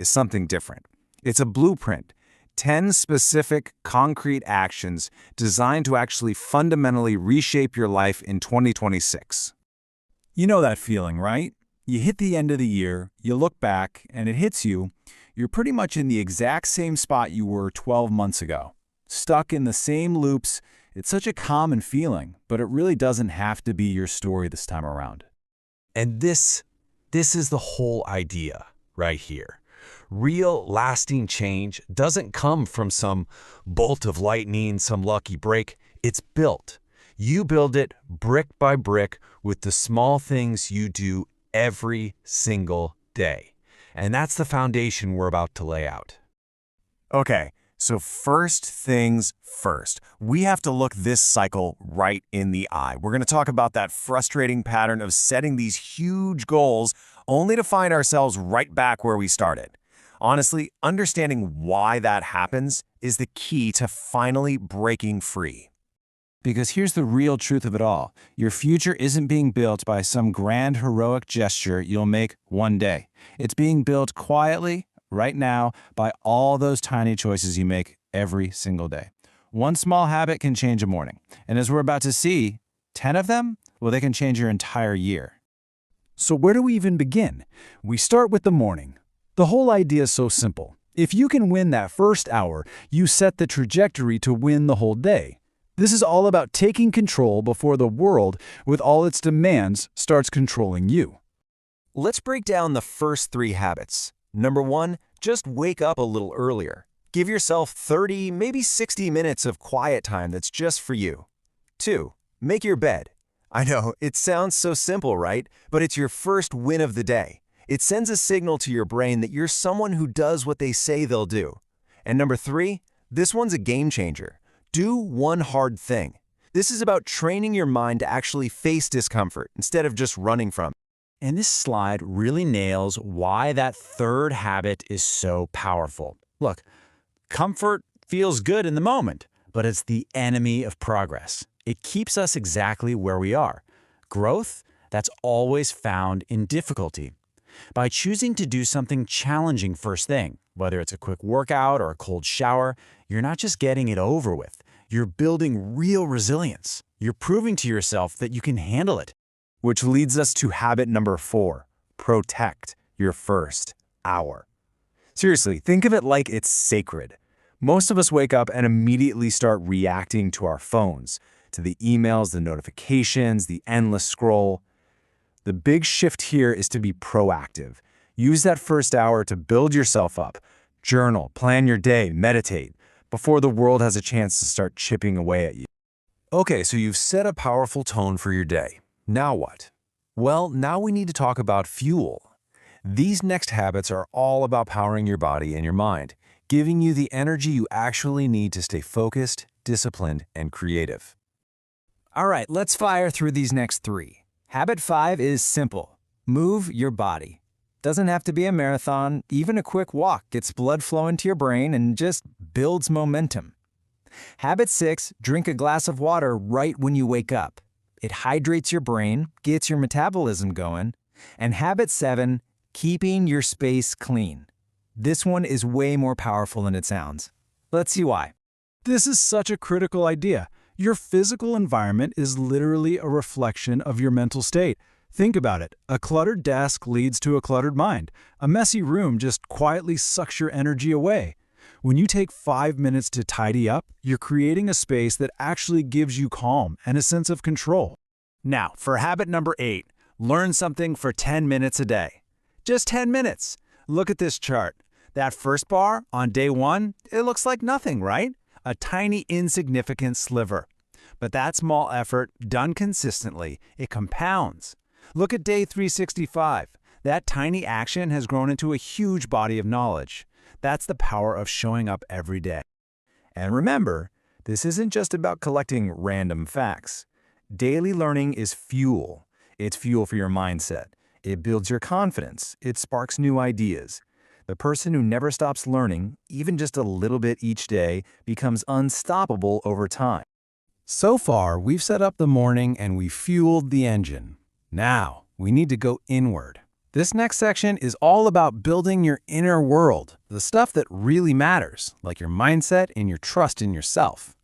is something different. It's a blueprint, 10 specific, concrete actions designed to actually fundamentally reshape your life in 2026. You know that feeling, right? You hit the end of the year, you look back, and it hits you. You're pretty much in the exact same spot you were 12 months ago. Stuck in the same loops. It's such a common feeling, but it really doesn't have to be your story this time around. And this is the whole idea right here. Real, lasting change doesn't come from some bolt of lightning, some lucky break. It's built. You build it brick by brick with the small things you do every single day. And that's the foundation we're about to lay out. Okay, so first things first, we have to look this cycle right in the eye. We're going to talk about that frustrating pattern of setting these huge goals only to find ourselves right back where we started. Honestly, understanding why that happens is the key to finally breaking free. Because here's the real truth of it all. Your future isn't being built by some grand heroic gesture you'll make one day. It's being built quietly, right now, by all those tiny choices you make every single day. One small habit can change a morning. And as we're about to see, 10 of them, well, they can change your entire year. So where do we even begin? We start with the morning. The whole idea is so simple. If you can win that first hour, you set the trajectory to win the whole day. This is all about taking control before the world, with all its demands, starts controlling you. Let's break down the first 3 habits. Number 1, just wake up a little earlier. Give yourself 30, maybe 60 minutes of quiet time that's just for you. 2, make your bed. I know, it sounds so simple, right? But it's your first win of the day. It sends a signal to your brain that you're someone who does what they say they'll do. And number 3, this one's a game changer. Do one hard thing. This is about training your mind to actually face discomfort instead of just running from it. And this slide really nails why that third habit is so powerful. Look, comfort feels good in the moment, but it's the enemy of progress. It keeps us exactly where we are. Growth, that's always found in difficulty. By choosing to do something challenging first thing, whether it's a quick workout or a cold shower, you're not just getting it over with. You're building real resilience. You're proving to yourself that you can handle it. Which leads us to habit number 4, protect your first hour. Seriously, think of it like it's sacred. Most of us wake up and immediately start reacting to our phones, to the emails, the notifications, the endless scroll. The big shift here is to be proactive. Use that first hour to build yourself up. Journal, plan your day, meditate, before the world has a chance to start chipping away at you. Okay, so you've set a powerful tone for your day. Now what? Well, now we need to talk about fuel. These next habits are all about powering your body and your mind, giving you the energy you actually need to stay focused, disciplined, and creative. All right, let's fire through these next 3. Habit 5 is simple. Move your body. Doesn't have to be a marathon. Even a quick walk gets blood flowing to your brain and just builds momentum. Habit 6, drink a glass of water right when you wake up. It hydrates your brain, gets your metabolism going. And habit 7, keeping your space clean. This one is way more powerful than it sounds. Let's see why. This is such a critical idea. Your physical environment is literally a reflection of your mental state. Think about it. A cluttered desk leads to a cluttered mind. A messy room just quietly sucks your energy away. When you take 5 minutes to tidy up, you're creating a space that actually gives you calm and a sense of control. Now, for habit number 8, learn something for 10 minutes a day. Just 10 minutes. Look at this chart. That first bar on day 1, it looks like nothing, right? A tiny, insignificant sliver. But that small effort, done consistently, it compounds. Look at day 365. That tiny action has grown into a huge body of knowledge. That's the power of showing up every day. And remember, this isn't just about collecting random facts. Daily learning is fuel. It's fuel for your mindset. It builds your confidence. It sparks new ideas. The person who never stops learning, even just a little bit each day, becomes unstoppable over time. So far, we've set up the morning and we've fueled the engine. Now, we need to go inward. This next section is all about building your inner world, the stuff that really matters, like your mindset and your trust in yourself.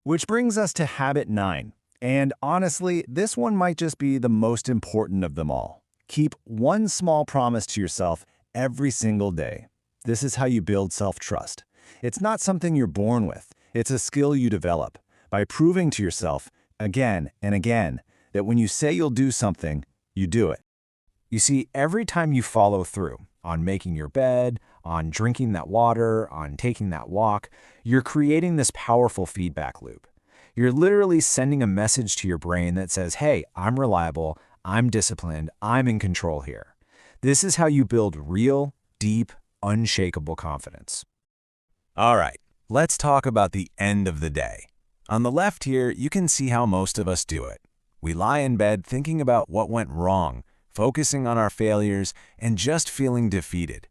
Which brings us to habit 9. And honestly, this one might just be the most important of them all. Keep one small promise to yourself every single day. This is how you build self-trust. It's not something you're born with. It's a skill you develop by proving to yourself again and again that when you say you'll do something, you do it. You see, every time you follow through on making your bed, on drinking that water, on taking that walk, you're creating this powerful feedback loop. You're literally sending a message to your brain that says, hey, I'm reliable, I'm disciplined, I'm in control here. This is how you build real, deep, unshakable confidence. All right, let's talk about the end of the day. On the left here, you can see how most of us do it. We lie in bed thinking about what went wrong, focusing on our failures, and just feeling defeated.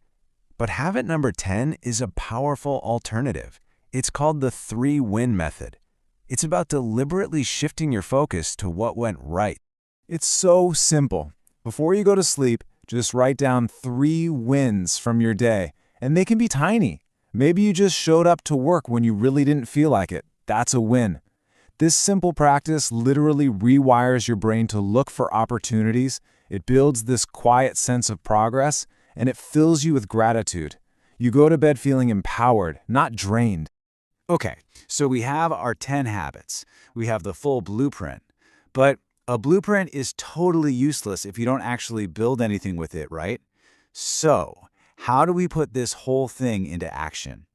But habit number 10 is a powerful alternative. It's called the 3-win method. It's about deliberately shifting your focus to what went right. It's so simple. Before you go to sleep, just write down 3 wins from your day, and they can be tiny. Maybe you just showed up to work when you really didn't feel like it. That's a win. This simple practice literally rewires your brain to look for opportunities. It builds this quiet sense of progress, and it fills you with gratitude. You go to bed feeling empowered, not drained. Okay, so we have our 10 habits. We have the full blueprint. But a blueprint is totally useless if you don't actually build anything with it, right? So, how do we put this whole thing into action?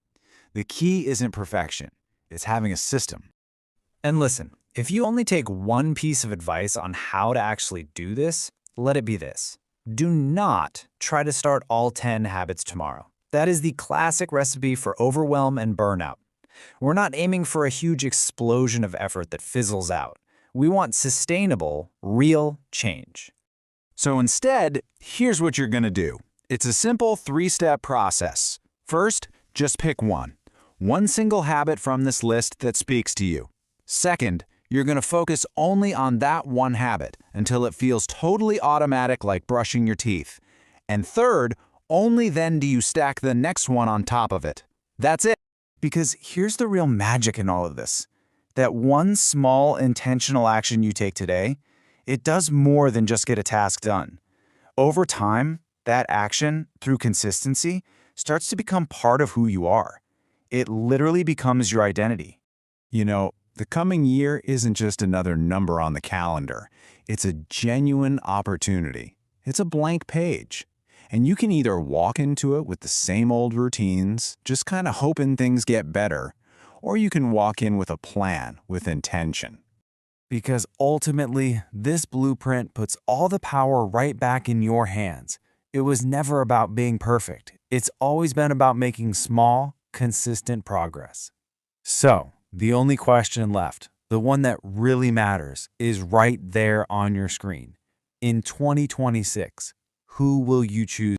The key isn't perfection. It's having a system. And listen, if you only take one piece of advice on how to actually do this, let it be this. Do not try to start all 10 habits tomorrow. That is the classic recipe for overwhelm and burnout. We're not aiming for a huge explosion of effort that fizzles out. We want sustainable, real change. So instead, here's what you're going to do. It's a simple 3-step process. First, just pick one. One single habit from this list that speaks to you. Second, you're going to focus only on that one habit until it feels totally automatic like brushing your teeth. And third, only then do you stack the next one on top of it. That's it. Because here's the real magic in all of this. That one small intentional action you take today, it does more than just get a task done. Over time, that action, through consistency, starts to become part of who you are. It literally becomes your identity. You know, the coming year isn't just another number on the calendar. It's a genuine opportunity. It's a blank page. And you can either walk into it with the same old routines, just kind of hoping things get better, or you can walk in with a plan, with intention. Because ultimately, this blueprint puts all the power right back in your hands. It was never about being perfect. It's always been about making small, consistent progress. So, the only question left, the one that really matters, is right there on your screen. In 2026, who will you choose?